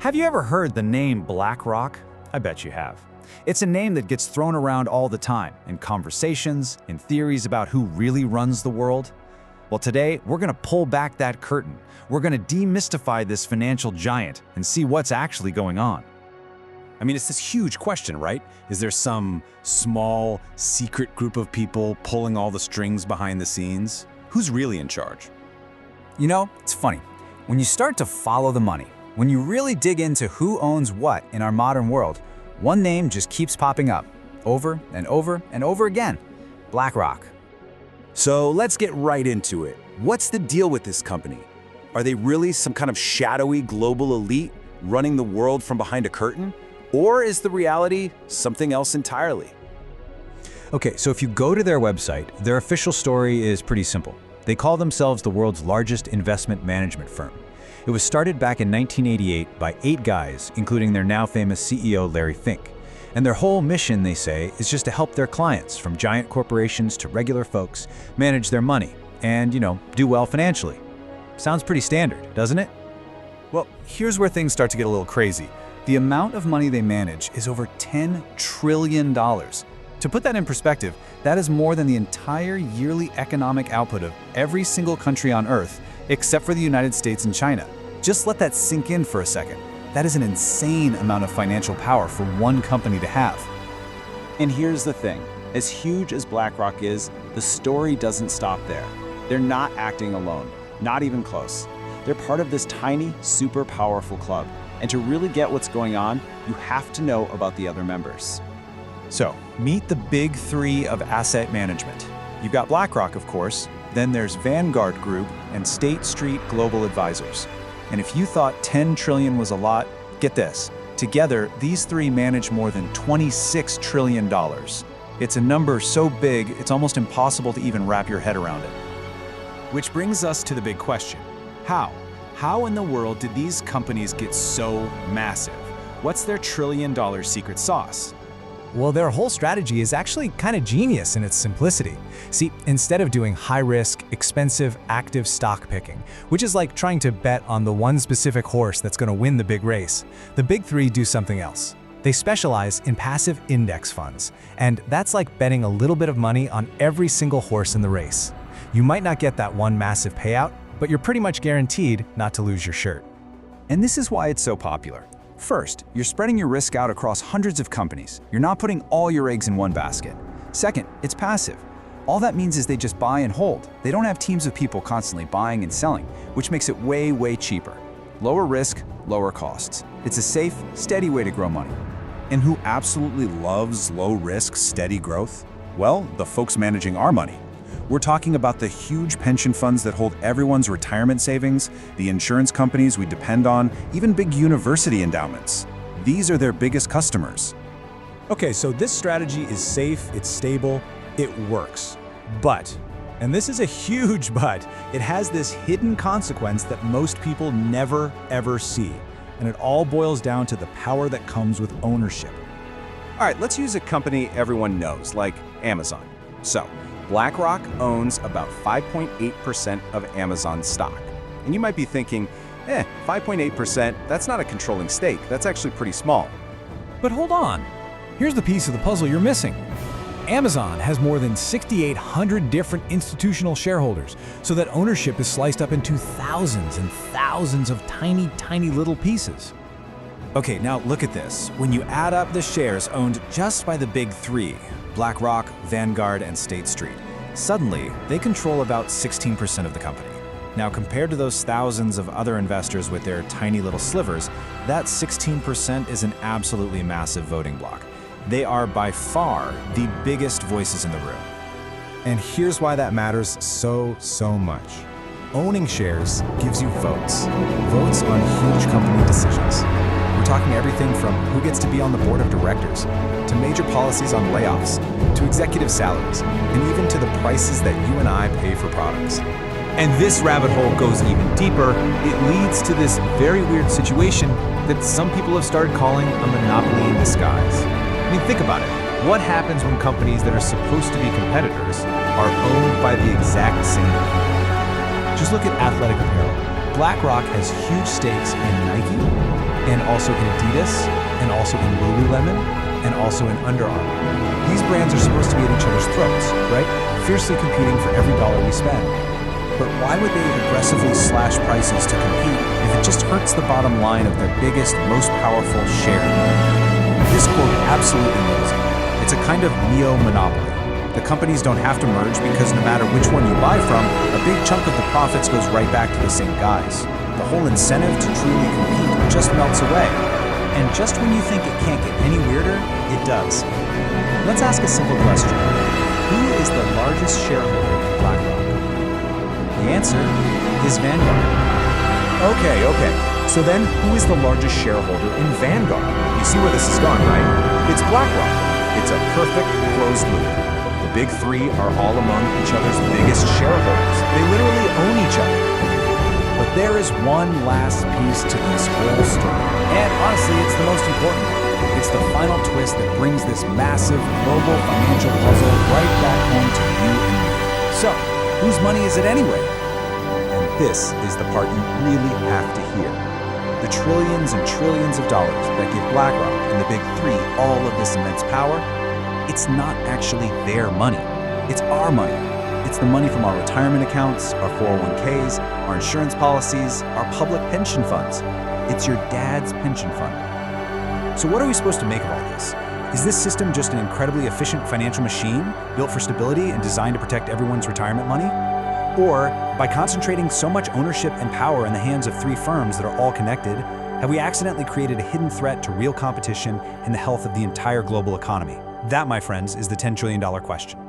Have you ever heard the name BlackRock? I bet you have. It's a name that gets thrown around all the time in conversations, in theories about who really runs the world. Well, today we're going to pull back that curtain. We're going to demystify this financial giant and see what's actually going on. I mean, it's this huge question, right? Is there some small, secret group of people pulling all the strings behind the scenes? Who's really in charge? You know, it's funny. When you start to follow the money, when you really dig into who owns what in our modern world, one name just keeps popping up, over and over and over again: BlackRock. So let's get right into it. What's the deal with this company? Are they really some kind of shadowy global elite running the world from behind a curtain? Or is the reality something else entirely? Okay, so if you go to their website, their official story is pretty simple. They call themselves the world's largest investment management firm. It was started back in 1988 by 8 guys, including their now famous CEO Larry Fink. And their whole mission, they say, is just to help their clients, from giant corporations to regular folks, manage their money and, do well financially. Sounds pretty standard, doesn't it? Well, here's where things start to get a little crazy. The amount of money they manage is over $10 trillion. To put that in perspective, that is more than the entire yearly economic output of every single country on Earth, except for the United States and China. Just let that sink in for a second. That is an insane amount of financial power for one company to have. And here's the thing. As huge as BlackRock is, the story doesn't stop there. They're not acting alone, not even close. They're part of this tiny, super powerful club. And to really get what's going on, you have to know about the other members. So, meet the big 3 of asset management. You've got BlackRock, of course, then there's Vanguard Group and State Street Global Advisors. And if you thought 10 trillion was a lot, get this. Together, these 3 manage more than $26 trillion. It's a number so big, it's almost impossible to even wrap your head around it. Which brings us to the big question. How? How in the world did these companies get so massive? What's their trillion-dollar secret sauce? Well, their whole strategy is actually kind of genius in its simplicity. See, instead of doing high-risk, expensive, active stock picking, which is like trying to bet on the one specific horse that's going to win the big race, the big 3 do something else. They specialize in passive index funds, and that's like betting a little bit of money on every single horse in the race. You might not get that one massive payout, but you're pretty much guaranteed not to lose your shirt. And this is why it's so popular. First, you're spreading your risk out across hundreds of companies. You're not putting all your eggs in one basket. Second, it's passive. All that means is they just buy and hold. They don't have teams of people constantly buying and selling, which makes it way, way cheaper. Lower risk, lower costs. It's a safe, steady way to grow money. And who absolutely loves low-risk, steady growth? Well, the folks managing our money. We're talking about the huge pension funds that hold everyone's retirement savings, the insurance companies we depend on, even big university endowments. These are their biggest customers. Okay, so this strategy is safe, it's stable, it works. But, and this is a huge but, it has this hidden consequence that most people never ever see. And it all boils down to the power that comes with ownership. All right, let's use a company everyone knows, like Amazon. So, BlackRock owns about 5.8% of Amazon stock. And you might be thinking, 5.8%, that's not a controlling stake. That's actually pretty small. But hold on. Here's the piece of the puzzle you're missing. Amazon has more than 6,800 different institutional shareholders, so that ownership is sliced up into thousands and thousands of tiny, tiny little pieces. Okay, now look at this. When you add up the shares owned just by the big 3, BlackRock, Vanguard, and State Street, suddenly they control about 16% of the company. Now, compared to those thousands of other investors with their tiny little slivers, that 16% is an absolutely massive voting bloc. They are by far the biggest voices in the room. And here's why that matters so much. Owning shares gives you votes. Votes on huge company decisions. We're talking everything from who gets to be on the board of directors, to major policies on layoffs, to executive salaries, and even to the prices that you and I pay for products. And this rabbit hole goes even deeper. It leads to this very weird situation that some people have started calling a monopoly in disguise. I mean, think about it. What happens when companies that are supposed to be competitors are owned by the exact same people? Just look at athletic apparel. BlackRock has huge stakes in Nike, and also in Adidas, and also in Lululemon, and also in Under Armour. These brands are supposed to be at each other's throats, right? Fiercely competing for every dollar we spend. But why would they aggressively slash prices to compete if it just hurts the bottom line of their biggest, most powerful share? This quote absolutely nails it. It's a kind of neo-monopoly. The companies don't have to merge because no matter which one you buy from, a big chunk of the profits goes right back to the same guys. The whole incentive to truly compete just melts away. And just when you think it can't get any weirder, it does. Let's ask a simple question. Who is the largest shareholder in BlackRock? The answer is Vanguard. Okay. So then, who is the largest shareholder in Vanguard? You see where this has gone, right? It's BlackRock. It's a perfect closed loop. The big three are all among each other's biggest shareholders. They literally own each other. But there is one last piece to this whole story. And honestly, it's the most important one. It's the final twist that brings this massive global financial puzzle right back home to you and me. So, whose money is it anyway? And this is the part you really have to hear. The trillions and trillions of dollars that give BlackRock and the big three all of this immense power, it's not actually their money. It's our money. It's the money from our retirement accounts, our 401ks, our insurance policies, our public pension funds. It's your dad's pension fund. So what are we supposed to make of all this? Is this system just an incredibly efficient financial machine built for stability and designed to protect everyone's retirement money? Or, by concentrating so much ownership and power in the hands of three firms that are all connected, have we accidentally created a hidden threat to real competition and the health of the entire global economy? That, my friends, is the $10 trillion question.